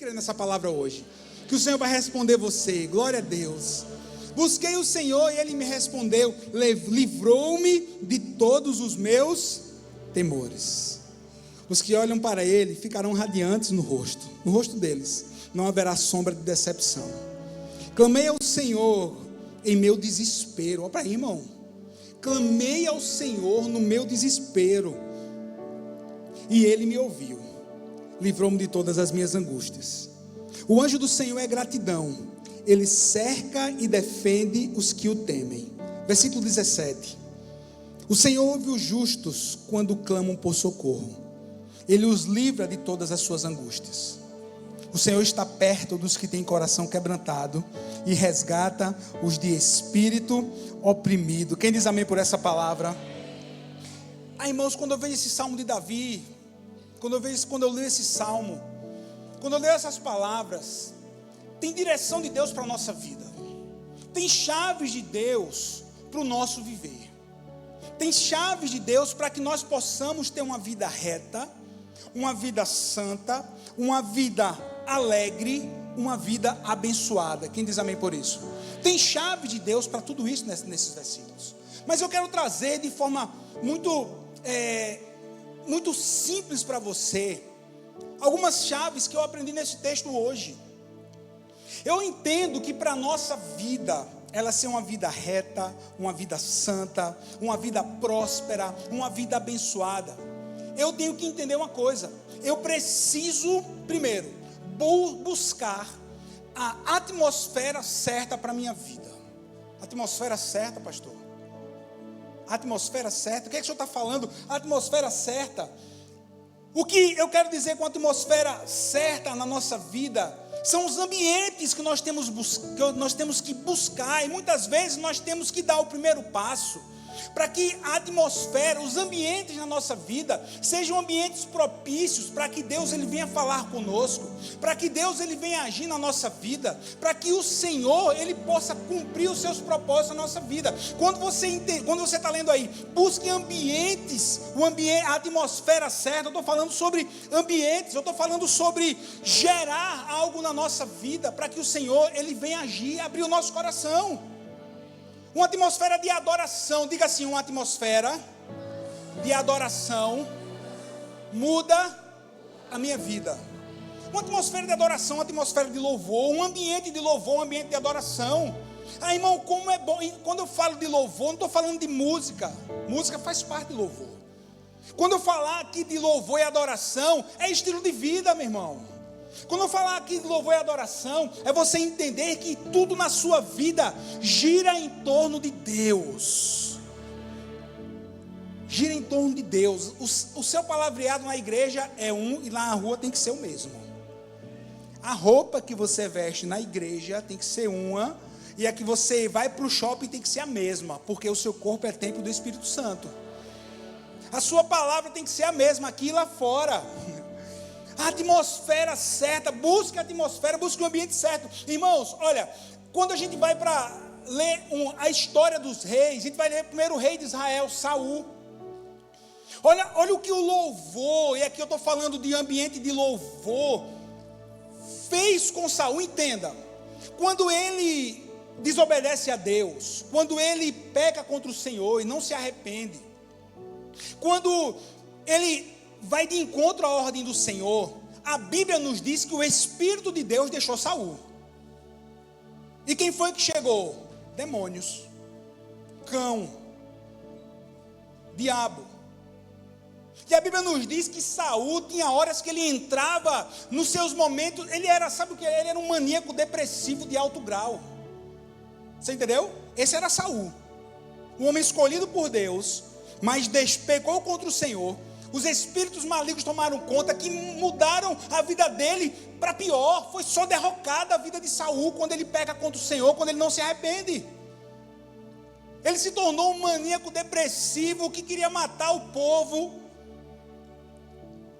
crê nessa palavra hoje? Que o Senhor vai responder você. Glória a Deus. Busquei o Senhor e Ele me respondeu, livrou-me de todos os meus temores. Os que olham para Ele ficarão radiantes no rosto deles não haverá sombra de decepção. Clamei ao Senhor em meu desespero. Olha para aí, irmão. Clamei ao Senhor no meu desespero e Ele me ouviu, livrou-me de todas as minhas angústias. O anjo do Senhor é gratidão, Ele cerca e defende os que o temem. Versículo 17. O Senhor ouve os justos quando clamam por socorro, Ele os livra de todas as suas angústias. O Senhor está perto dos que têm coração quebrantado e resgata os de espírito oprimido. Quem diz amém por essa palavra? Irmãos, quando eu vejo esse salmo de Davi, quando eu leio esse salmo, quando eu leio essas palavras, tem direção de Deus para a nossa vida, tem chaves de Deus para o nosso viver, tem chaves de Deus para que nós possamos ter uma vida reta, uma vida santa, uma vida alegre, uma vida abençoada. Quem diz amém por isso? Tem chave de Deus para tudo isso nesses versículos. Mas eu quero trazer de forma muito simples para você algumas chaves que eu aprendi nesse texto hoje. Eu entendo que para a nossa vida, ela ser uma vida reta, uma vida santa, uma vida próspera, uma vida abençoada, eu tenho que entender uma coisa. Eu preciso, primeiro, buscar a atmosfera certa para a minha vida. Atmosfera certa, pastor? Atmosfera certa? O que é que o senhor está falando? Atmosfera certa. O que eu quero dizer com atmosfera certa na nossa vida são os ambientes que nós temos que buscar, e muitas vezes nós temos que dar o primeiro passo para que a atmosfera, os ambientes na nossa vida sejam ambientes propícios para que Deus ele venha falar conosco, para que Deus ele venha agir na nossa vida, para que o Senhor ele possa cumprir os seus propósitos na nossa vida. Quando você está lendo aí, busque ambientes, a atmosfera certa. Eu estou falando sobre ambientes, eu estou falando sobre gerar algo na nossa vida, para que o Senhor ele venha agir, abrir o nosso coração. Uma atmosfera de adoração, diga assim, uma atmosfera de adoração muda a minha vida. Uma atmosfera de adoração, uma atmosfera de louvor, um ambiente de louvor, um ambiente de adoração. Irmão, como é bom, quando eu falo de louvor, não estou falando de música, música faz parte do louvor. Quando eu falar aqui de louvor e adoração, é estilo de vida, meu irmão. Quando eu falar aqui de louvor e adoração, é você entender que tudo na sua vida gira em torno de Deus. Gira em torno de Deus. O seu palavreado na igreja é um e lá na rua tem que ser o mesmo. A roupa que você veste na igreja tem que ser uma, e a que você vai para o shopping tem que ser a mesma, porque o seu corpo é templo do Espírito Santo. A sua palavra tem que ser a mesma aqui e lá fora. A atmosfera certa, busque a atmosfera, busque o ambiente certo. Irmãos, olha, quando a gente vai para ler a história dos reis, a gente vai ler o primeiro rei de Israel, Saul. Olha o que o louvor, e aqui eu estou falando de ambiente de louvor, fez com Saul. Entenda, quando ele desobedece a Deus, quando ele peca contra o Senhor e não se arrepende, quando ele vai de encontro à ordem do Senhor, a Bíblia nos diz que o Espírito de Deus deixou Saul. E quem foi que chegou? Demônios, cão, diabo. E a Bíblia nos diz que Saul tinha horas que ele entrava nos seus momentos, ele era, sabe o que? Ele era um maníaco depressivo de alto grau. Você entendeu? Esse era Saul, um homem escolhido por Deus, mas pecou contra o Senhor. Os espíritos malignos tomaram conta, que mudaram a vida dele para pior. Foi só derrocada a vida de Saul quando ele peca contra o Senhor, quando ele não se arrepende. Ele se tornou um maníaco depressivo que queria matar o povo.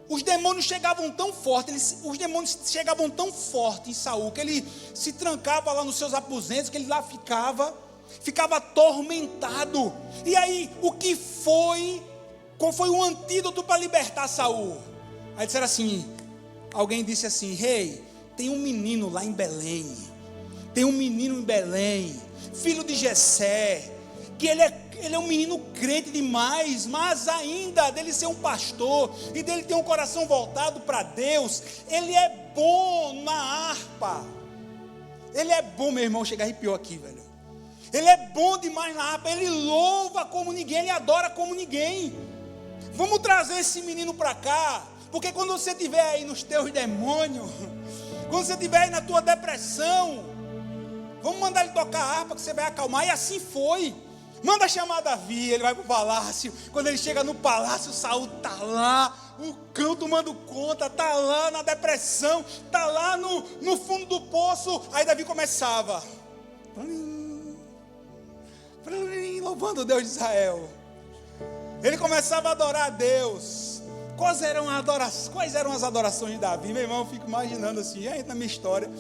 Os demônios chegavam tão forte em Saul, que ele se trancava lá nos seus aposentos, que ele lá ficava atormentado. E aí, qual foi o antídoto para libertar Saul? Aí disseram assim, alguém disse assim, rei, tem um menino lá em Belém. Tem um menino em Belém, filho de Jessé, que ele é um menino crente demais, mas ainda dele ser um pastor e dele ter um coração voltado para Deus, ele é bom na harpa. Ele é bom, meu irmão, chega arrepiou aqui, velho. Ele é bom demais na harpa, ele louva como ninguém, ele adora como ninguém. Vamos trazer esse menino para cá, porque quando você estiver aí nos teus demônios, quando você estiver aí na tua depressão, vamos mandar ele tocar a harpa que você vai acalmar. E assim foi. Manda chamar Davi, ele vai para o palácio. Quando ele chega no palácio, Saul está lá, o cão tomando conta, está lá na depressão, está lá no fundo do poço. Aí Davi começava, louvando o Deus de Israel. Ele começava a adorar a Deus. Quais eram as adorações de Davi? Meu irmão, eu fico imaginando assim, já entra na minha história.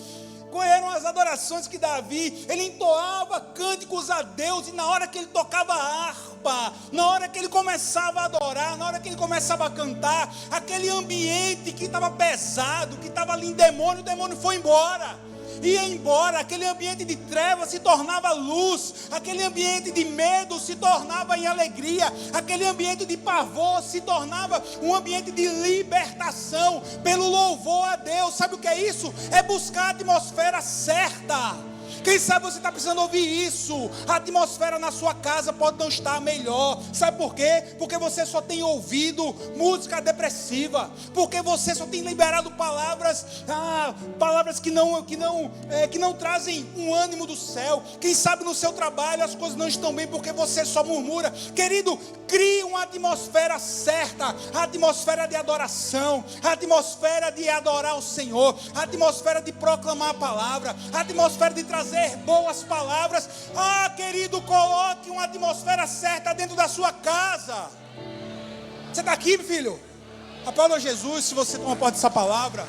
Quais eram as adorações que Davi, ele entoava cânticos a Deus, e na hora que ele tocava a harpa, na hora que ele começava a adorar, na hora que ele começava a cantar, aquele ambiente que estava pesado, que estava ali em demônio, o demônio foi embora. Ia embora, aquele ambiente de trevas se tornava luz, aquele ambiente de medo se tornava em alegria, aquele ambiente de pavor se tornava um ambiente de libertação, pelo louvor a Deus. Sabe o que é isso? É buscar a atmosfera certa. Quem sabe você está precisando ouvir isso. A atmosfera na sua casa pode não estar melhor. Sabe por quê? Porque você só tem ouvido música depressiva. Porque você só tem liberado palavras que não trazem um ânimo do céu. Quem sabe no seu trabalho as coisas não estão bem porque você só murmura. Querido, crie uma atmosfera certa. A atmosfera de adoração. A atmosfera de adorar o Senhor. A atmosfera de proclamar a palavra. A atmosfera de trazer boas palavras. Querido, coloque uma atmosfera certa dentro da sua casa. Você está aqui, meu filho? Aplauda Jesus se você toma parte dessa palavra.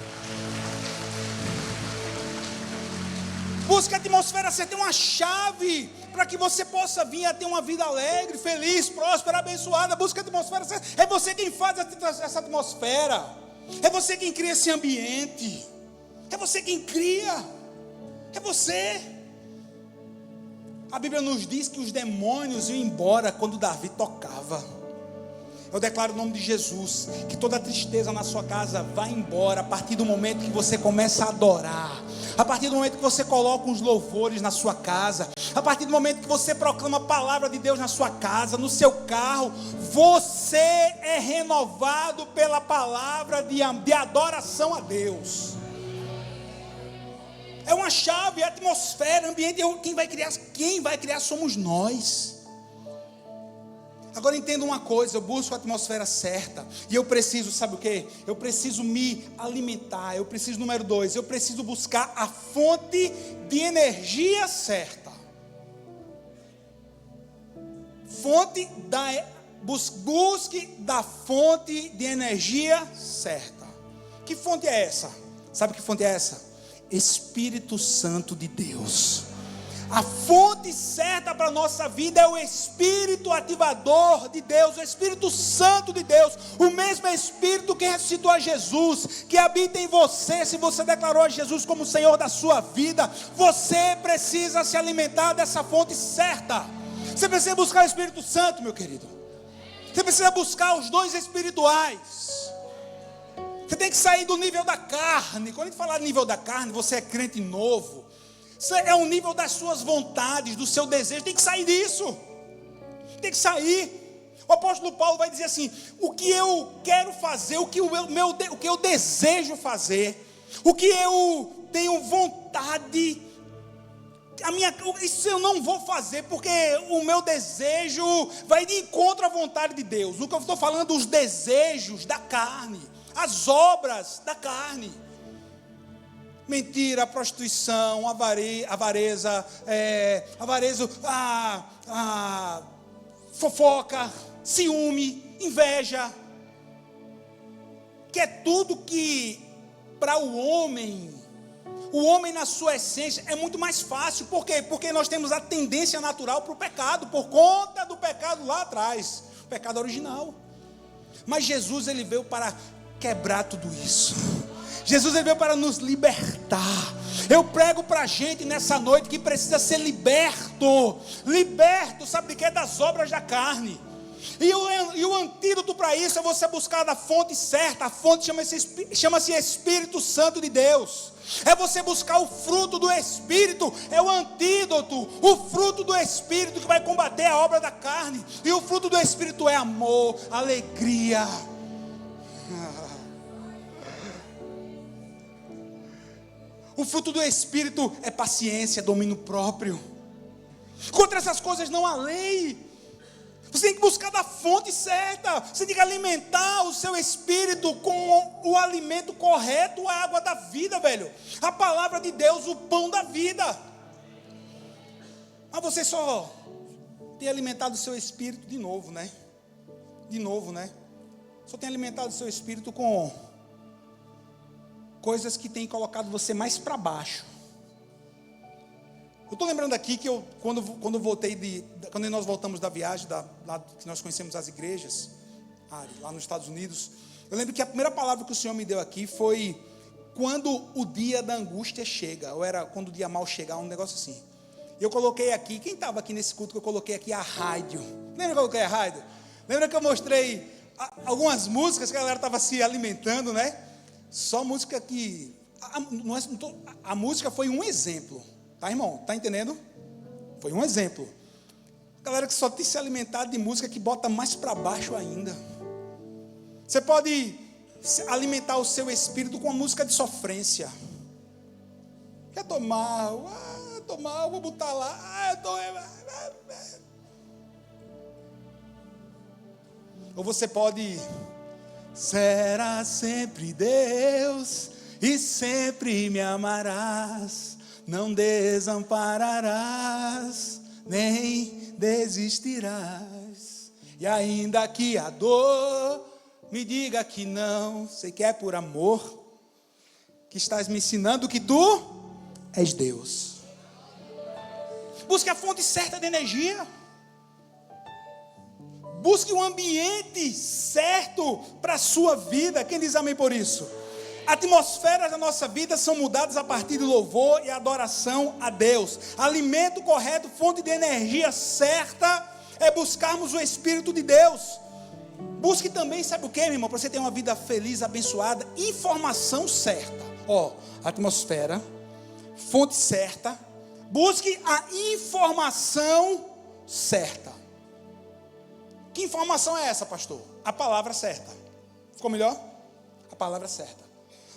Busque a atmosfera certa, tem uma chave para que você possa vir a ter uma vida alegre, feliz, próspera, abençoada. Busque a atmosfera certa. É você quem faz essa atmosfera. É você quem cria esse ambiente. É você quem cria. É você. A Bíblia nos diz que os demônios iam embora quando Davi tocava. Eu declaro o nome de Jesus, que toda tristeza na sua casa vai embora a partir do momento que você começa a adorar, a partir do momento que você coloca os louvores na sua casa, a partir do momento que você proclama a palavra de Deus na sua casa, no seu carro. Você é renovado pela palavra de adoração a Deus. É uma chave, é a atmosfera, ambiente. Quem vai criar somos nós. Agora entenda uma coisa, eu busco a atmosfera certa. E eu preciso, sabe o quê? Eu preciso me alimentar. Eu preciso, número 2, eu preciso buscar a fonte de energia certa. Busque da fonte de energia certa. Que fonte é essa? Sabe que fonte é essa? Espírito Santo de Deus. A fonte certa para a nossa vida é o Espírito ativador de Deus, o Espírito Santo de Deus, o mesmo Espírito que ressuscitou a Jesus, que habita em você. Se você declarou a Jesus como Senhor da sua vida, você precisa se alimentar dessa fonte certa. Você precisa buscar o Espírito Santo, meu querido. Você precisa buscar os dons espirituais. Você tem que sair do nível da carne. Quando a gente fala nível da carne, você é crente novo. Isso é o nível das suas vontades, do seu desejo. Tem que sair disso. Tem que sair. O apóstolo Paulo vai dizer assim: o que eu quero fazer, o que eu desejo fazer, o que eu tenho vontade, isso eu não vou fazer, porque o meu desejo vai de encontro à vontade de Deus. O que eu estou falando, os desejos da carne, as obras da carne. Mentira, prostituição, avareza, fofoca, ciúme, inveja. Que é tudo que para o homem na sua essência é muito mais fácil. Por quê? Porque nós temos a tendência natural para o pecado, por conta do pecado lá atrás, o pecado original. Mas Jesus, ele veio para quebrar tudo isso. Jesus ele veio para nos libertar. Eu prego para a gente nessa noite que precisa ser liberto. Liberto, sabe de quê? Das obras da carne. E o antídoto para isso é você buscar da fonte certa. A fonte chama-se Espírito Santo de Deus. É você buscar o fruto do Espírito. É o antídoto, o fruto do Espírito que vai combater a obra da carne. E o fruto do Espírito é amor, alegria. O fruto do Espírito é paciência, domínio próprio. Contra essas coisas não há lei. Você tem que buscar da fonte certa. Você tem que alimentar o seu espírito com o alimento correto, a água da vida, velho. A palavra de Deus, o pão da vida. Mas você só tem alimentado o seu espírito de novo, né? Só tem alimentado o seu espírito com coisas que têm colocado você mais para baixo. Eu estou lembrando aqui que quando nós voltamos da viagem, lá que nós conhecemos as igrejas, lá nos Estados Unidos, eu lembro que a primeira palavra que o Senhor me deu aqui foi quando o dia da angústia chega, ou era quando o dia mal chegar, um negócio assim. Eu coloquei aqui, quem estava aqui nesse culto que eu coloquei aqui a rádio? Lembra que eu coloquei a rádio? Lembra que eu mostrei algumas músicas que a galera estava se alimentando, né? Só música que... A música foi um exemplo. Tá, irmão? Tá entendendo? Foi um exemplo. Galera que só tem se alimentado de música que bota mais para baixo ainda. Você pode alimentar o seu espírito com uma música de sofrência. Quer tomar? Tomar, vou botar lá. Ou você pode... Será sempre Deus e sempre me amarás. Não desampararás, nem desistirás. E ainda que a dor me diga que não, sei que é por amor, que estás me ensinando que tu és Deus. Busque a fonte certa de energia. Busque um ambiente certo para a sua vida. Quem diz amém por isso? Atmosferas da nossa vida são mudadas a partir do louvor e adoração a Deus. Alimento correto, fonte de energia certa é buscarmos o Espírito de Deus. Busque também, sabe o que, meu irmão? Para você ter uma vida feliz, abençoada, informação certa. Atmosfera, fonte certa. Busque a informação certa. Que informação é essa, pastor? A palavra certa. Ficou melhor? A palavra certa.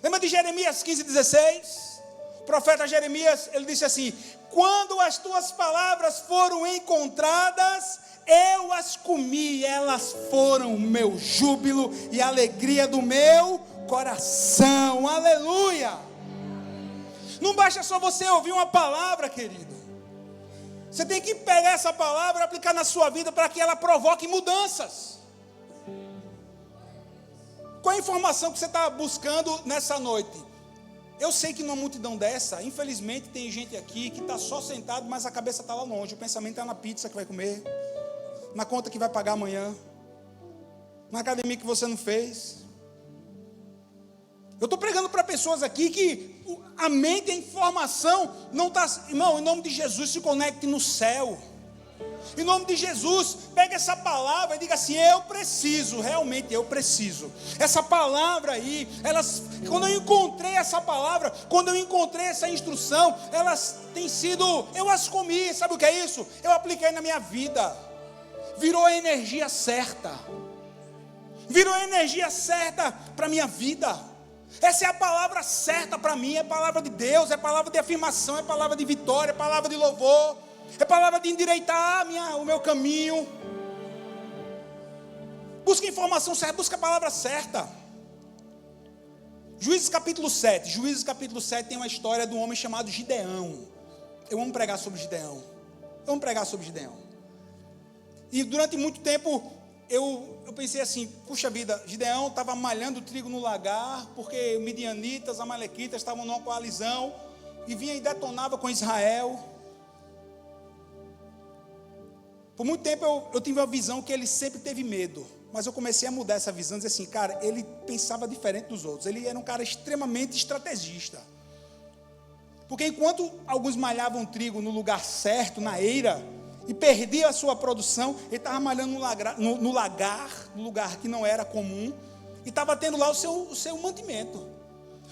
Lembra de Jeremias 15:16? O profeta Jeremias, ele disse assim: quando as tuas palavras foram encontradas, eu as comi, elas foram o meu júbilo e a alegria do meu coração. Aleluia! Não basta só você ouvir uma palavra, querido. Você tem que pegar essa palavra e aplicar na sua vida para que ela provoque mudanças. Qual é a informação que você está buscando nessa noite? Eu sei que numa multidão dessa, infelizmente tem gente aqui que está só sentado, mas a cabeça está lá longe. O pensamento está na pizza que vai comer, na conta que vai pagar amanhã, na academia que você não fez. Eu estou pregando para pessoas aqui que a mente e a informação não está... Irmão, em nome de Jesus, se conecte no céu. Em nome de Jesus, pega essa palavra e diga assim: eu preciso, realmente eu preciso. Essa palavra aí, quando eu encontrei essa palavra, quando eu encontrei essa instrução, elas têm sido, eu as comi, sabe o que é isso? Eu apliquei na minha vida. Virou a energia certa. Virou a energia certa para a minha vida. Essa é a palavra certa para mim, é a palavra de Deus, é a palavra de afirmação, é a palavra de vitória, é a palavra de louvor, é a palavra de endireitar o meu caminho. Busca a informação certa, busca a palavra certa. Juízes capítulo 7 tem uma história de um homem chamado Gideão. Eu amo pregar sobre Gideão. E durante muito tempo eu pensei assim: puxa vida, Gideão estava malhando trigo no lagar, porque midianitas, amalequitas estavam numa coalizão, e vinha e detonava com Israel. Por muito tempo eu tive a visão que ele sempre teve medo. Mas eu comecei a mudar essa visão, dizer assim, cara, ele pensava diferente dos outros. Ele era um cara extremamente estrategista. Porque enquanto alguns malhavam trigo no lugar certo, na eira, e perdia a sua produção, ele estava malhando no lugar que não era comum, e estava tendo lá o seu mantimento.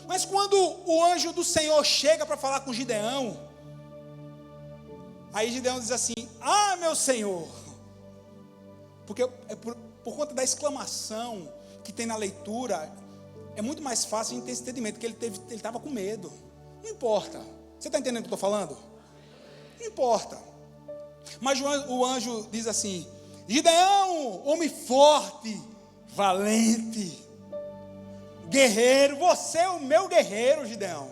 Mas quando o anjo do Senhor chega para falar com Gideão, aí Gideão diz assim, ah, meu Senhor, porque por conta da exclamação que tem na leitura, é muito mais fácil de ter esse entendimento, porque ele estava com medo. Não importa, você está entendendo o que eu estou falando? Não importa. Mas o anjo diz assim, Gideão, homem forte, valente, guerreiro, você é o meu guerreiro, Gideão,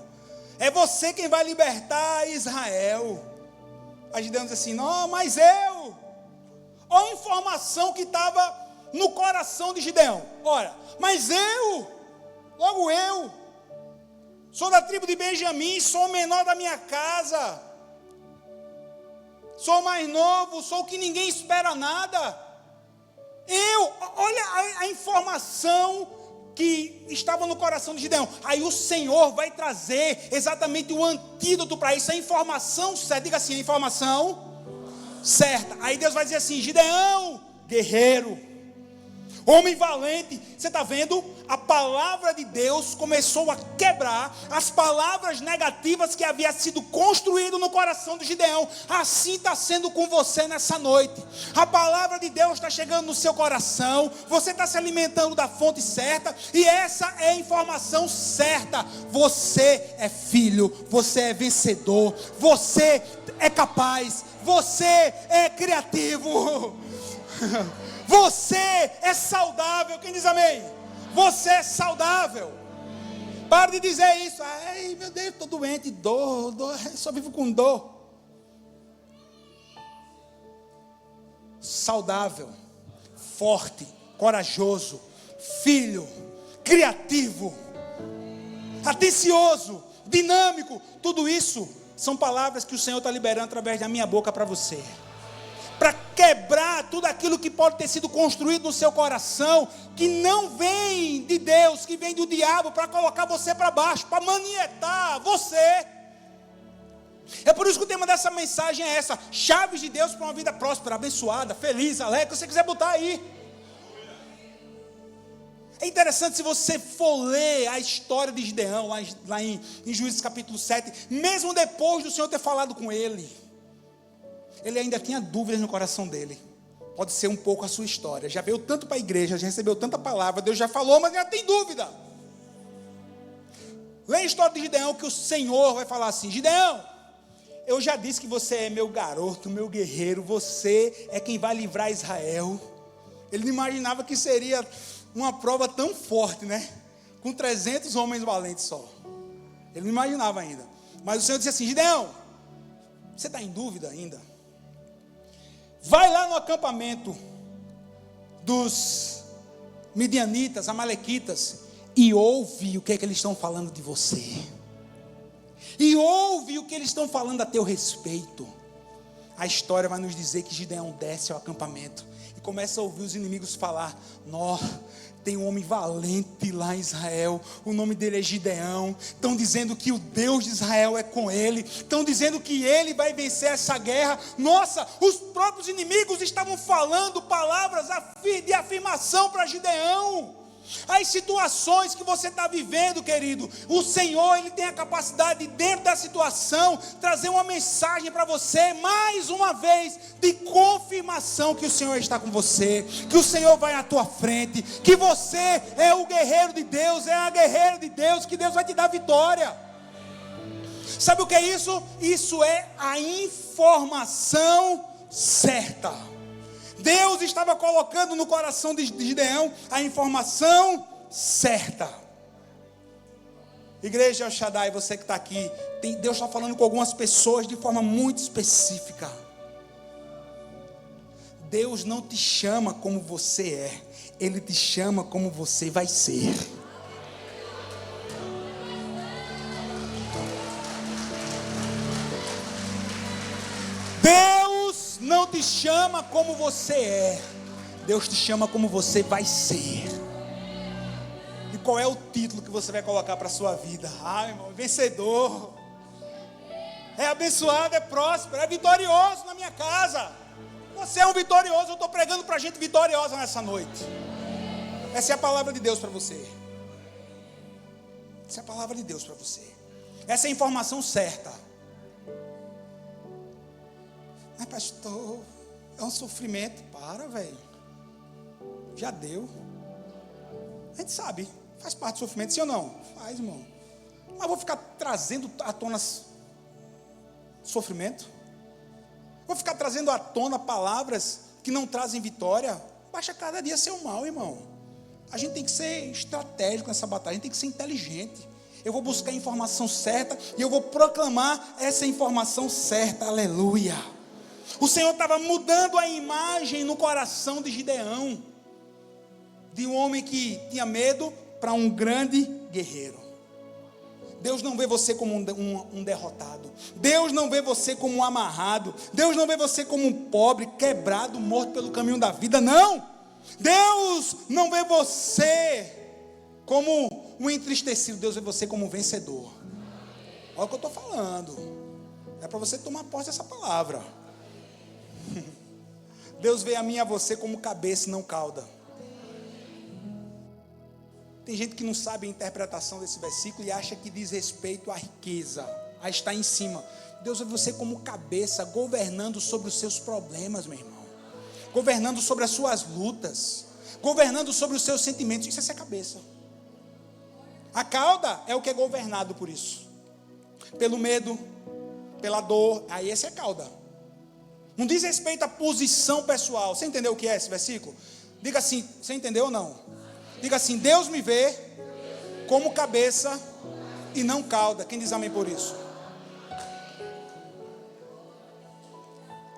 é você quem vai libertar Israel. Aí Gideão diz assim, não, mas eu, olha a informação que estava no coração de Gideão, olha, mas logo eu, sou da tribo de Benjamim, sou o menor da minha casa, sou o mais novo, sou o que ninguém espera nada, olha a informação que estava no coração de Gideão. Aí o Senhor vai trazer exatamente o antídoto para isso, a informação certa, diga assim, a informação certa. Aí Deus vai dizer assim, Gideão, guerreiro, homem valente, você está vendo? A palavra de Deus começou a quebrar as palavras negativas que havia sido construído no coração de Gideão. Assim está sendo com você nessa noite. A palavra de Deus está chegando no seu coração, você está se alimentando da fonte certa, e essa é a informação certa. Você é filho, você é vencedor, você é capaz, você é criativo. Você é saudável, quem diz amém? Você é saudável. Para de dizer isso. Ai, meu Deus, estou doente, dor, só vivo com dor. Saudável, forte, corajoso, filho, criativo, atencioso, dinâmico. Tudo isso são palavras que o Senhor está liberando através da minha boca para você, para quebrar tudo aquilo que pode ter sido construído no seu coração, que não vem de Deus, que vem do diabo, para colocar você para baixo, para manietar você. É por isso que o tema dessa mensagem é essa: chaves de Deus para uma vida próspera, abençoada, feliz, alegre, o que você quiser botar aí. É interessante, se você for ler a história de Gideão, lá em Juízes capítulo 7, mesmo depois do Senhor ter falado com ele ainda tinha dúvidas no coração dele. Pode ser um pouco a sua história. Já veio tanto para a igreja, já recebeu tanta palavra, Deus já falou, mas ainda tem dúvida. Lê a história de Gideão, que o Senhor vai falar assim: Gideão, eu já disse que você é meu garoto, meu guerreiro, você é quem vai livrar Israel. Ele não imaginava que seria uma prova tão forte, né? Com 300 homens valentes só. Ele não imaginava ainda. Mas o Senhor disse assim: Gideão, você está em dúvida ainda? Vai lá no acampamento dos midianitas, amalequitas, e ouve o que é que eles estão falando de você. E ouve o que eles estão falando a teu respeito. A história vai nos dizer que Gideão desce ao acampamento e começa a ouvir os inimigos falar: tem um homem valente lá em Israel, o nome dele é Gideão. Estão dizendo que o Deus de Israel é com ele, estão dizendo que ele vai vencer essa guerra. Nossa, os próprios inimigos estavam falando palavras de afirmação para Gideão. As situações que você está vivendo, querido, o Senhor, Ele tem a capacidade de, dentro da situação, trazer uma mensagem para você, mais uma vez, de confirmação que o Senhor está com você, que o Senhor vai à tua frente, que você é o guerreiro de Deus, é a guerreira de Deus, que Deus vai te dar vitória. Sabe o que é isso? Isso é a informação certa. Deus estava colocando no coração de Gideão a informação certa. Igreja El Shaddai, você que está aqui, Deus está falando com algumas pessoas de forma muito específica. Deus não te chama como você é, Ele te chama como você vai ser. Deus não te chama como você é, Deus te chama como você vai ser. E qual é o título que você vai colocar para a sua vida? Ah, irmão, vencedor. É abençoado, é próspero, é vitorioso na minha casa. Você é um vitorioso, eu estou pregando para gente vitoriosa nessa noite. Essa é a palavra de Deus para você. Essa é a palavra de Deus para você. Essa é a informação certa. Mas pastor, é um sofrimento. Para, velho. Já deu. A gente sabe, faz parte do sofrimento, sim ou não? Faz, irmão. Mas vou ficar trazendo à tona sofrimento? Vou ficar trazendo à tona palavras que não trazem vitória? Baixa cada dia ser o mal, irmão. A gente tem que ser estratégico nessa batalha, a gente tem que ser inteligente. Eu vou buscar a informação certa e eu vou proclamar essa informação certa, aleluia. O Senhor estava mudando a imagem no coração de Gideão, de um homem que tinha medo para um grande guerreiro. Deus não vê você como um derrotado. Deus não vê você como um amarrado. Deus não vê você como um pobre, quebrado, morto pelo caminho da vida. Não! Deus não vê você como um entristecido. Deus vê você como um vencedor. Olha o que eu estou falando. É para você tomar posse dessa palavra. Deus vê a mim e a você como cabeça e não cauda. Tem gente que não sabe a interpretação desse versículo e acha que diz respeito à riqueza, a estar em cima. Deus vê você como cabeça, governando sobre os seus problemas, meu irmão. Governando sobre as suas lutas. Governando sobre os seus sentimentos. Isso é ser cabeça. A cauda é o que é governado por isso. Pelo medo, pela dor. Aí esse é cauda. Não diz respeito à posição pessoal. Você entendeu o que é esse versículo? Diga assim, você entendeu ou não? Diga assim, Deus me vê como cabeça e não cauda. Quem diz amém por isso?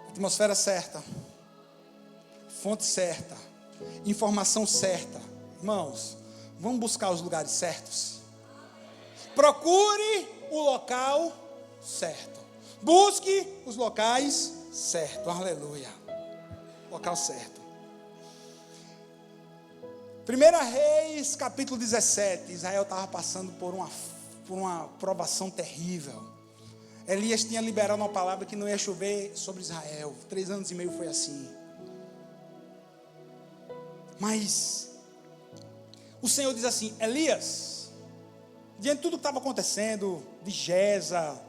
Atmosfera certa, fonte certa, informação certa. Irmãos, vamos buscar os lugares certos. Procure o local certo. Busque os locais certos. Aleluia. Local certo. 1 Reis, capítulo 17, Israel estava passando por uma provação terrível. Elias tinha liberado uma palavra que não ia chover sobre Israel. 3 anos e meio foi assim. Mas o Senhor diz assim, Elias, diante de tudo que estava acontecendo, de Jeza,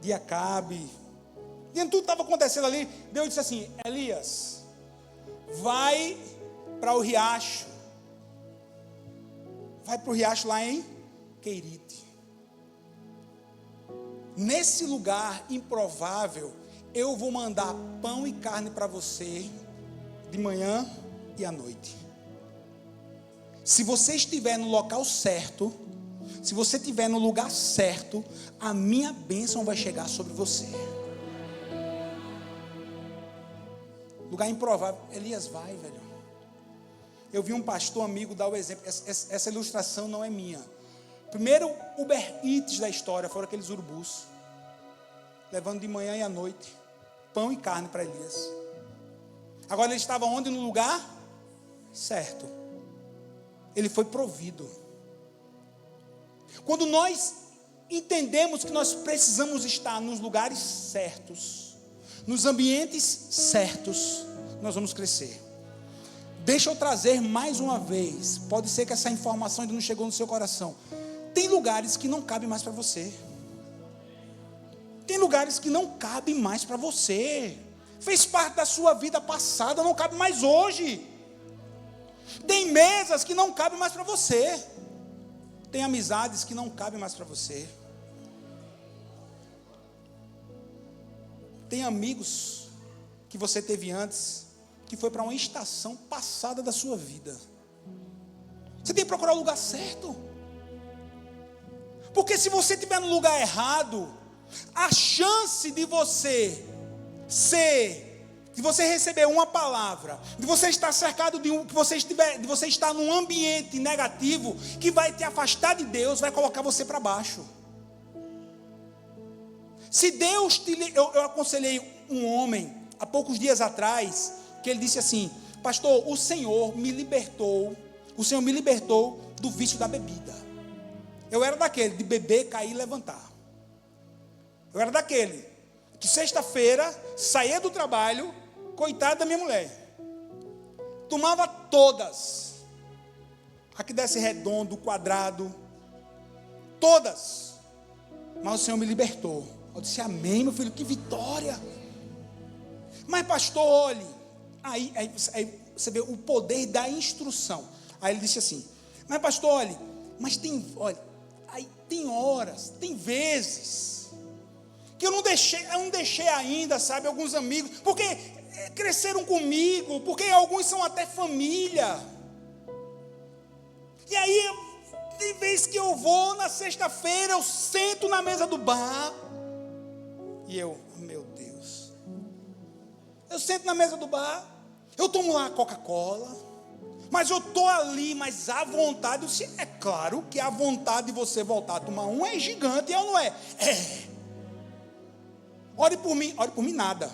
de Acabe, diante de tudo que estava acontecendo ali, Deus disse assim, Elias, vai para o riacho. Vai para o riacho lá em Querite. Nesse lugar improvável, eu vou mandar pão e carne para você, de manhã e à noite. Se você estiver no local certo, se você estiver no lugar certo, a minha bênção vai chegar sobre você. Lugar improvável. Elias, vai, velho. Eu vi um pastor amigo dar o exemplo. Essa ilustração não é minha. Primeiro Uber Eats da história foram aqueles urubus, levando de manhã e à noite pão e carne para Elias. Agora ele estava onde? No lugar certo. Ele foi provido. Quando nós entendemos que nós precisamos estar nos lugares certos, nos ambientes certos, nós vamos crescer. Deixa eu trazer mais uma vez. Pode ser que essa informação ainda não chegou no seu coração. Tem lugares que não cabem mais para você. Tem lugares que não cabem mais para você. Fez parte da sua vida passada, não cabe mais hoje. Tem mesas que não cabem mais para você. Tem amizades que não cabem mais para você. Tem amigos que você teve antes, que foi para uma estação passada da sua vida. Você tem que procurar o lugar certo. Porque se você estiver no lugar errado, a chance de você receber uma palavra, de você estar cercado de você estar num ambiente negativo, que vai te afastar de Deus, vai colocar você para baixo. Se Deus eu aconselhei um homem, há poucos dias atrás, que ele disse assim, Pastor, o Senhor me libertou do vício da bebida. Eu era daquele de beber, cair e levantar. Eu era daquele que sexta-feira saía do trabalho, coitado da minha mulher, tomava todas, a que desse redondo, quadrado, todas, mas o Senhor me libertou. Eu disse, amém, meu filho, que vitória. Mas pastor, olhe, aí você vê o poder da instrução. Aí ele disse assim, mas pastor, olhe, aí tem horas, tem vezes que eu não deixei ainda, sabe, alguns amigos, porque cresceram comigo, porque alguns são até família. E aí, tem vezes que eu vou na sexta-feira, eu sento na mesa do bar, e meu Deus, eu sento na mesa do bar, eu tomo lá a Coca-Cola, mas eu estou ali, mas à vontade, é claro que a vontade de você voltar a tomar um é gigante, ou não é? É. Ore por mim nada.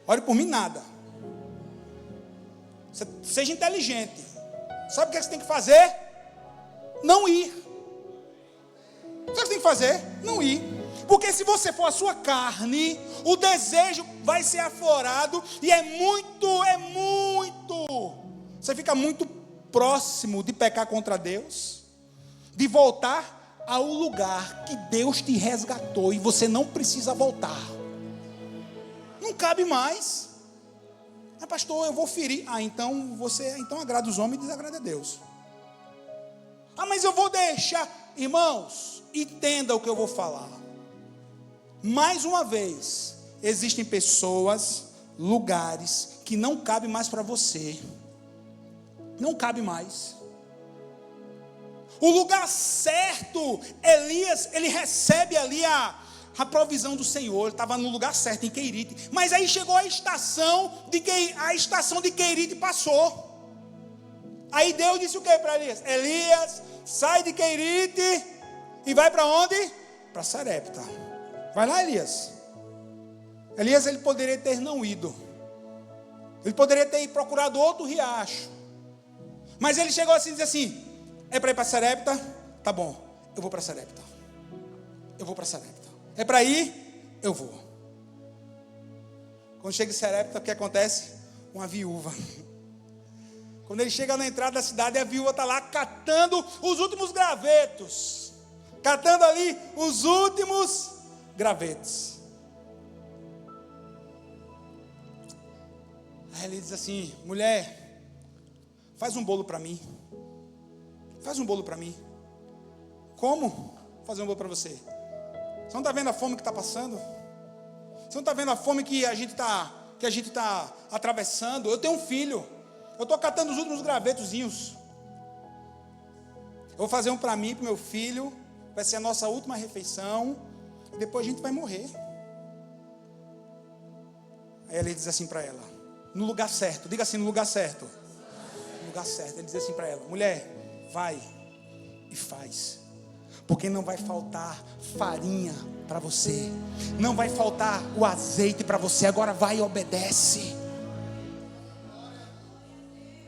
Ore por mim nada. Seja inteligente. Sabe o que você tem que fazer? Não ir. Sabe o que você tem que fazer? Não ir. Porque se você for a sua carne, o desejo vai ser aflorado e é muito. Você fica muito próximo de pecar contra Deus, de voltar ao lugar que Deus te resgatou e você não precisa voltar. Não cabe mais. Pastor, eu vou ferir. Então agrada os homens e desagrada a Deus. Mas eu vou deixar. Irmãos, entenda o que eu vou falar. Mais uma vez, existem pessoas, lugares que não cabe mais para você. Não cabe mais. O lugar certo, Elias, ele recebe ali a provisão do Senhor. Ele estava no lugar certo, em Queirite. Mas aí chegou a estação de Queirite passou. Aí Deus disse o que para Elias? Elias, sai de Queirite e vai para onde? Para Sarepta. Vai lá, Elias. Elias, ele poderia ter não ido. Ele poderia ter procurado outro riacho. Mas ele chegou assim e disse assim, é para ir para Sarepta? Tá bom, eu vou para Sarepta. Eu vou para Sarepta. É para ir? Eu vou. Quando chega em Sarepta, o que acontece? Uma viúva. Quando ele chega na entrada da cidade, a viúva está lá catando os últimos gravetos. Catando ali os últimos gravetos. Aí ele diz assim, mulher, faz um bolo para mim. Faz um bolo para mim. Como fazer um bolo para você? Você não está vendo a fome que está passando? Você não está vendo a fome que a gente está atravessando? Eu tenho um filho. Eu estou catando os últimos gravetozinhos. Eu vou fazer um para mim, para o meu filho. Vai ser a nossa última refeição. E depois a gente vai morrer. Aí ele diz assim para ela. No lugar certo. Diga assim, no lugar certo. No lugar certo. Ele diz assim para ela. Mulher, vai e faz. Porque não vai faltar farinha para você. Não vai faltar o azeite para você. Agora vai e obedece.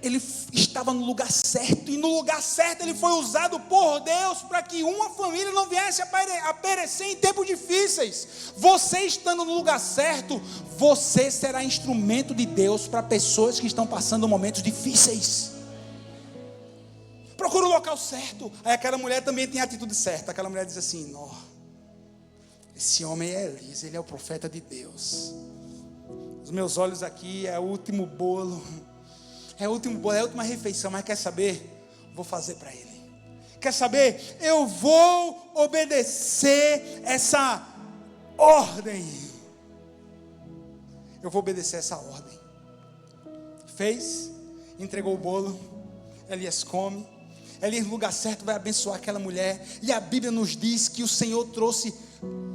Ele estava no lugar certo. E no lugar certo ele foi usado por Deus para que uma família não viesse a perecer em tempos difíceis. Você estando no lugar certo, você será instrumento de Deus para pessoas que estão passando momentos difíceis. Procura o local certo. Aí aquela mulher também tem a atitude certa. Aquela mulher diz assim, não, esse homem é Elias, ele é o profeta de Deus. Os meus olhos aqui é o último bolo. É o último bolo, é a última refeição. Mas quer saber? Vou fazer para ele. Quer saber? Eu vou obedecer essa ordem. Eu vou obedecer essa ordem. Fez, entregou o bolo. Elias come. Elias no lugar certo vai abençoar aquela mulher. E a Bíblia nos diz que o Senhor trouxe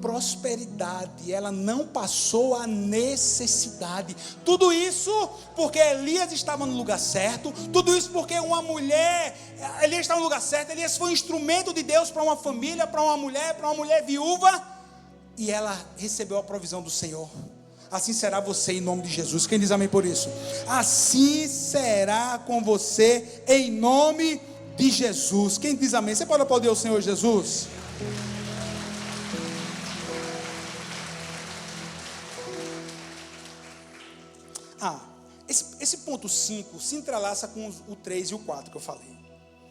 prosperidade. Ela não passou a necessidade. Tudo isso porque Elias estava no lugar certo. Tudo isso porque uma mulher, Elias estava no lugar certo. Elias foi um instrumento de Deus para uma família, para uma mulher viúva. E ela recebeu a provisão do Senhor. assim será você em nome de Jesus. Quem diz amém por isso? Assim será com você em nome de Jesus. Quem diz amém? Você pode aplaudir o Senhor Jesus? Esse ponto 5 se entrelaça com o 3 e o 4 que eu falei.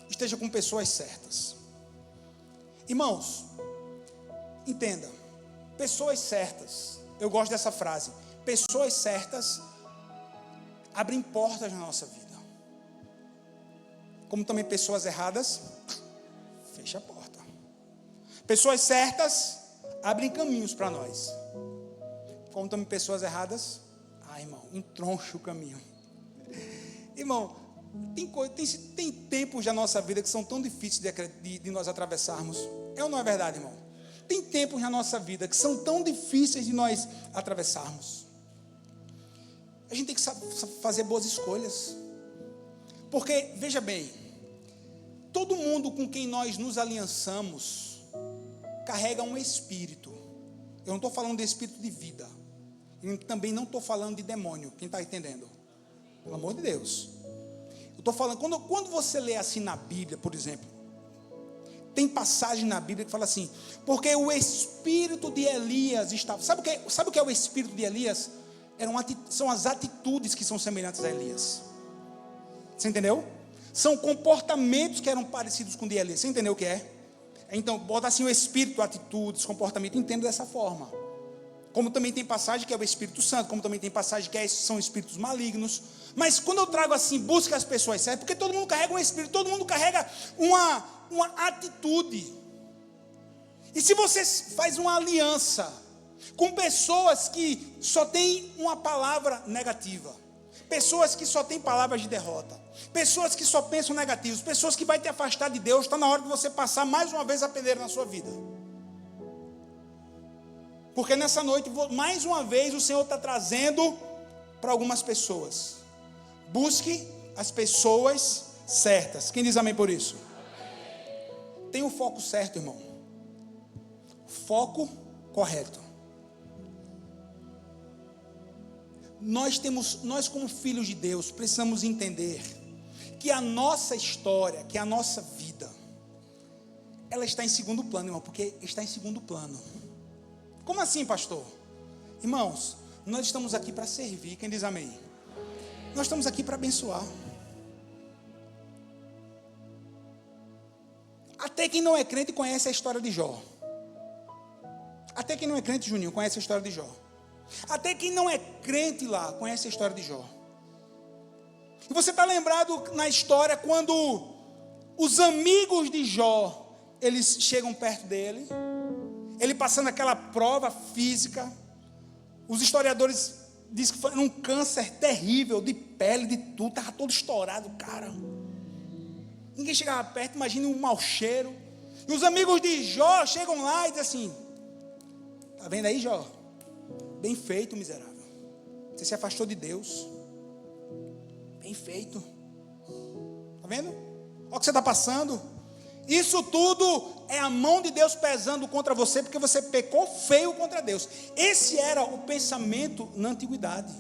Esteja com pessoas certas. Irmãos, entenda, pessoas certas, eu gosto dessa frase, pessoas certas abrem portas na nossa vida, como também pessoas erradas, fecha a porta. Pessoas certas abrem caminhos para nós, como também pessoas erradas, irmão, entroncha o caminho. Irmão, tem tempos da nossa vida que são tão difíceis de nós atravessarmos. É ou não é verdade, irmão? Tem tempos na nossa vida que são tão difíceis de nós atravessarmos. A gente tem que fazer boas escolhas. Porque, veja bem, todo mundo com quem nós nos aliançamos carrega um espírito. Eu não estou falando de espírito de vida. E também não estou falando de demônio. Quem está entendendo? Pelo amor de Deus. Eu estou falando, quando você lê assim na Bíblia, por exemplo, tem passagem na Bíblia que fala assim, porque o espírito de Elias estava... Sabe o que é o espírito de Elias? São as atitudes que são semelhantes a Elias. Você entendeu? São comportamentos que eram parecidos com o de Elias. Você entendeu o que é? Então, bota assim o espírito, atitudes, comportamento, entenda dessa forma. Como também tem passagem que é o Espírito Santo, como também tem passagem que são espíritos malignos. Mas quando eu trago assim, busca as pessoas certas, porque todo mundo carrega um espírito, todo mundo carrega uma atitude. E se você faz uma aliança com pessoas que só têm uma palavra negativa, pessoas que só têm palavras de derrota, pessoas que só pensam negativos, pessoas que vai te afastar de Deus, está na hora de você passar mais uma vez a peneira na sua vida. Porque nessa noite, mais uma vez, o Senhor está trazendo para algumas pessoas. Busque as pessoas certas. Quem diz amém por isso? Tem o foco certo, irmão. Foco correto. Nós como filhos de Deus, precisamos entender que a nossa história, que a nossa vida, ela está em segundo plano, irmão, porque está em segundo plano. Como assim, pastor? Irmãos, nós estamos aqui para servir. Quem diz amém? Nós estamos aqui para abençoar. Até quem não é crente conhece a história de Jó. Até quem não é crente, Juninho, conhece a história de Jó. Até quem não é crente lá, conhece a história de Jó. E você está lembrado na história quando os amigos de Jó, eles chegam perto dele, ele passando aquela prova física. Os historiadores dizem que foi um câncer terrível, de pele, de tudo, estava todo estourado, cara. Ninguém chegava perto, imagine um mau cheiro. E os amigos de Jó chegam lá e dizem assim: está vendo aí, Jó? Bem feito, miserável. Você se afastou de Deus. Bem feito. Está vendo? Olha o que você está passando. Isso tudo é a mão de Deus pesando contra você, porque você pecou feio contra Deus. Esse era o pensamento na antiguidade.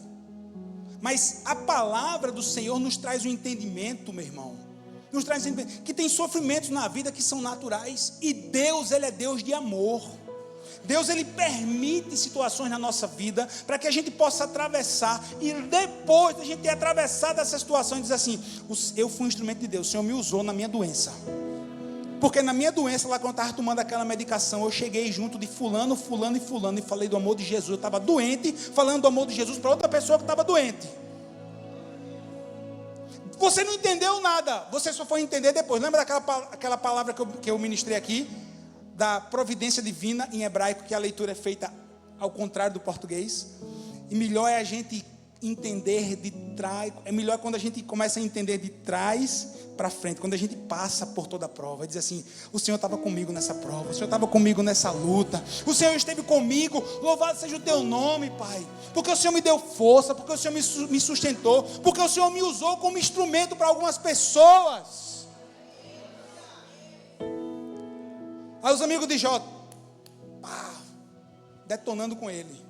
Mas a palavra do Senhor nos traz o entendimento, meu irmão. Nos traz o entendimento que tem sofrimentos na vida que são naturais. E Deus, Ele é Deus de amor. Deus, Ele permite situações na nossa vida para que a gente possa atravessar. E depois de a gente ter atravessado essa situação, diz assim: eu fui um instrumento de Deus, o Senhor me usou na minha doença. Porque na minha doença, lá quando eu estava tomando aquela medicação, eu cheguei junto de fulano, fulano e fulano e falei do amor de Jesus. Eu estava doente, falando do amor de Jesus para outra pessoa que estava doente. Você não entendeu nada, você só foi entender depois. Lembra daquela palavra que eu ministrei aqui? Da providência divina em hebraico, que a leitura é feita ao contrário do português. E melhor é a gente entender de trás. É melhor quando a gente começa a entender de trás para frente, quando a gente passa por toda a prova, diz assim: o Senhor estava comigo nessa prova, o Senhor estava comigo nessa luta, o Senhor esteve comigo, louvado seja o teu nome, Pai, porque o Senhor me deu força, porque o Senhor me sustentou, porque o Senhor me usou como instrumento para algumas pessoas. Aí os amigos de Jó, detonando com ele.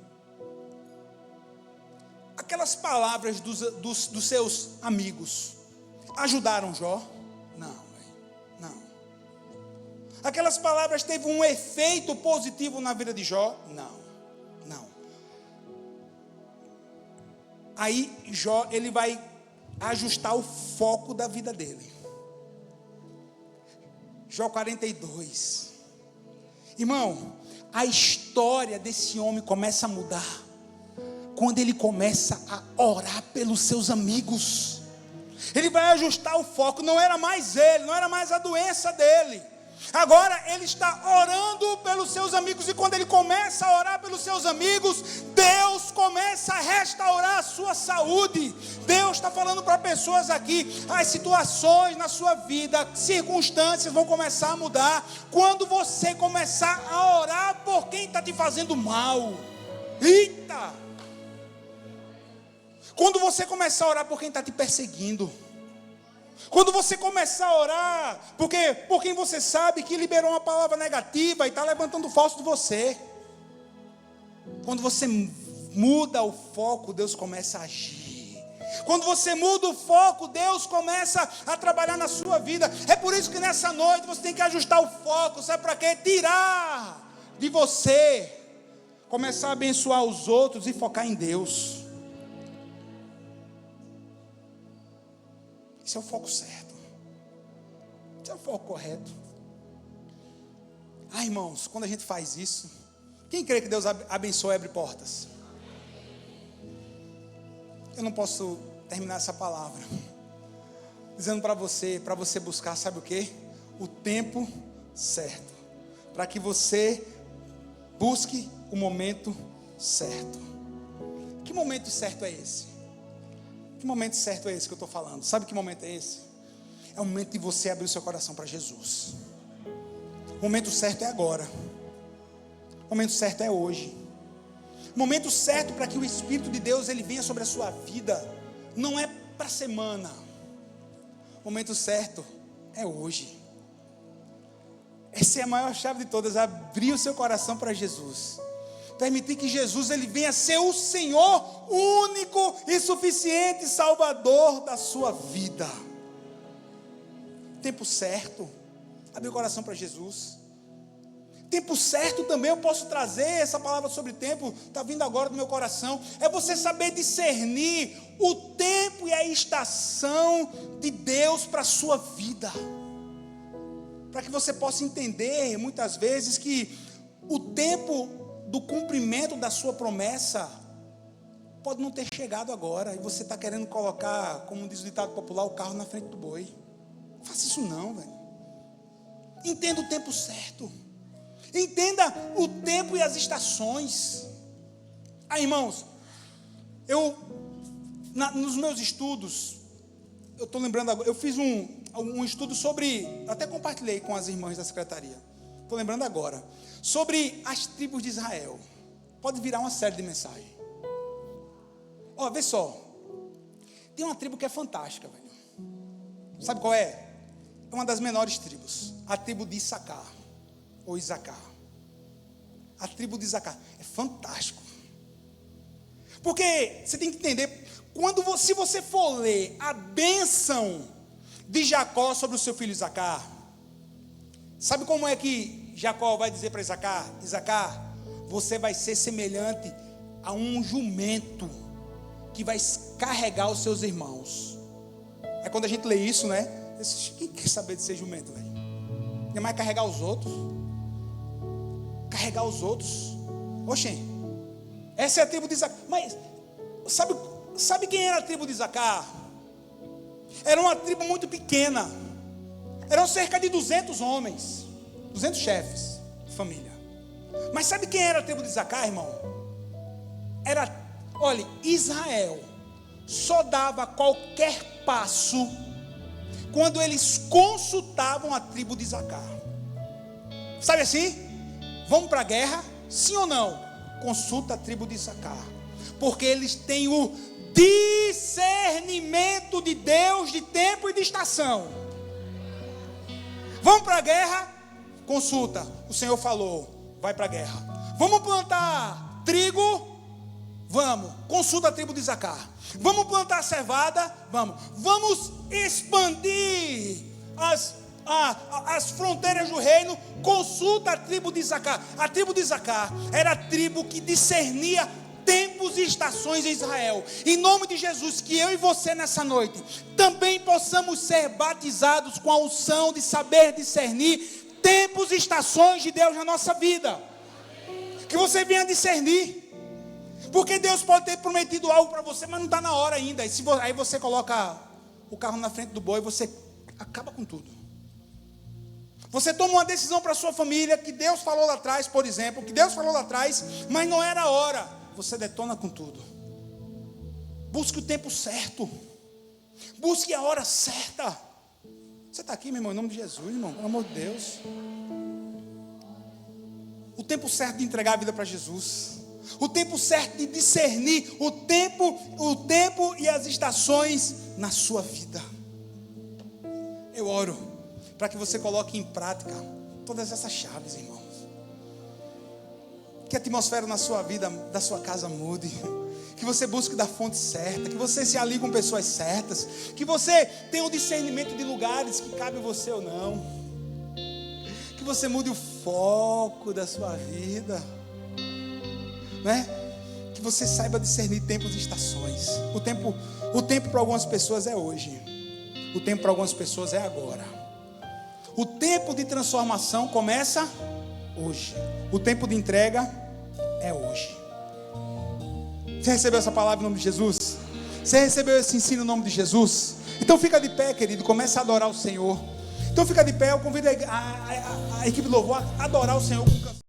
aquelas palavras dos seus amigos ajudaram Jó? Não. Aquelas palavras teve um efeito positivo na vida de Jó? Não. Aí Jó, ele vai ajustar o foco da vida dele. Jó 42. Irmão, a história desse homem começa a mudar quando ele começa a orar pelos seus amigos. Ele vai ajustar o foco. Não era mais ele, não era mais a doença dele. Agora ele está orando pelos seus amigos. E quando ele começa a orar pelos seus amigos, Deus começa a restaurar a sua saúde. Deus está falando para pessoas aqui: as situações na sua vida, circunstâncias vão começar a mudar quando você começar a orar por quem está te fazendo mal. Eita! Quando você começar a orar por quem está te perseguindo. Quando você começar a orar por quem você sabe que liberou uma palavra negativa e está levantando falso de você. Quando você muda o foco, Deus começa a agir. Quando você muda o foco, Deus começa a trabalhar na sua vida. É por isso que nessa noite você tem que ajustar o foco. Sabe para quê? Tirar de você, começar a abençoar os outros e focar em Deus. Esse é o foco certo. Esse é o foco correto. Irmãos, quando a gente faz isso, quem crê que Deus abençoa e abre portas? Eu não posso terminar essa palavra dizendo para você buscar, sabe o quê? O tempo certo. Para que você busque o momento certo. Que momento certo é esse? Que momento certo é esse que eu estou falando? Sabe que momento é esse? É o momento de você abrir o seu coração para Jesus. O momento certo é agora. O momento certo é hoje. O momento certo para que o Espírito de Deus ele venha sobre a sua vida não é para a semana. O momento certo é hoje. Essa é a maior chave de todas, abrir o seu coração para Jesus. Permitir que Jesus ele venha ser o Senhor único e suficiente Salvador da sua vida. Tempo certo, abrir o coração para Jesus. Tempo certo também eu posso trazer essa palavra sobre tempo, está vindo agora do meu coração. É você saber discernir o tempo e a estação de Deus para a sua vida. Para que você possa entender muitas vezes que o tempo do cumprimento da sua promessa pode não ter chegado agora, e você está querendo colocar, como diz o ditado popular, o carro na frente do boi. Não faça isso não, velho. Entenda o tempo certo. Entenda o tempo e as estações. Irmãos, nos meus estudos, eu estou lembrando agora, eu fiz um estudo sobre, até compartilhei com as irmãs da secretaria, estou lembrando agora, sobre as tribos de Israel. Pode virar uma série de mensagens. Vê só. Tem uma tribo que é fantástica, velho. Sabe qual é? É uma das menores tribos. A tribo de Issacar. Ou Isacar. A tribo de Isacar. É fantástico. Porque você tem que entender, se você for ler a bênção de Jacó sobre o seu filho Isacar, sabe como é que Jacó vai dizer para Isacar: Isacar, você vai ser semelhante a um jumento que vai carregar os seus irmãos. É quando a gente lê isso, né? Quem quer saber de ser jumento, velho? Quer mais carregar os outros? Carregar os outros? Oxê, essa é a tribo de Isacar. Mas sabe quem era a tribo de Isacar? Era uma tribo muito pequena. Eram cerca de 200 homens, 200 chefes de família. Mas sabe quem era a tribo de Isacar, irmão? Olha, Israel só dava qualquer passo quando eles consultavam a tribo de Isacar. Sabe assim? Vamos para a guerra? Sim ou não? Consulta a tribo de Isacar, porque eles têm o discernimento de Deus de tempo e de estação. Vamos para a guerra? Consulta. O Senhor falou, vai para a guerra. Vamos plantar trigo? Vamos, consulta a tribo de Isacar. Vamos plantar cevada? Vamos expandir as fronteiras do reino? Consulta a tribo de Isacar. A tribo de Isacar era a tribo que discernia tempos e estações em Israel. Em nome de Jesus, que eu e você nessa noite também possamos ser batizados com a unção de saber discernir tempos e estações de Deus na nossa vida. Que você venha discernir. Porque Deus pode ter prometido algo para você, mas não está na hora ainda. Aí você coloca o carro na frente do boi e você acaba com tudo. Você toma uma decisão para a sua família, que Deus falou lá atrás, por exemplo, mas não era a hora. Você detona com tudo. Busque o tempo certo. Busque a hora certa. Você está aqui, meu irmão, em nome de Jesus, irmão, pelo amor de Deus. O tempo certo de entregar a vida para Jesus. O tempo certo de discernir o tempo e as estações na sua vida. Eu oro para que você coloque em prática todas essas chaves, irmãos. Que a atmosfera na sua vida, da sua casa mude. Que você busque da fonte certa. Que você se alie com pessoas certas. Que você tenha o discernimento de lugares que cabe você ou não. Que você mude o foco da sua vida. Né? Que você saiba discernir tempos e estações. O tempo para algumas pessoas é hoje. O tempo para algumas pessoas é agora. O tempo de transformação começa hoje. O tempo de entrega é hoje. Você recebeu essa palavra em nome de Jesus? Você recebeu esse ensino em nome de Jesus? Então fica de pé, querido, começa a adorar o Senhor. Então fica de pé, eu convido a equipe de louvor a adorar o Senhor com canção.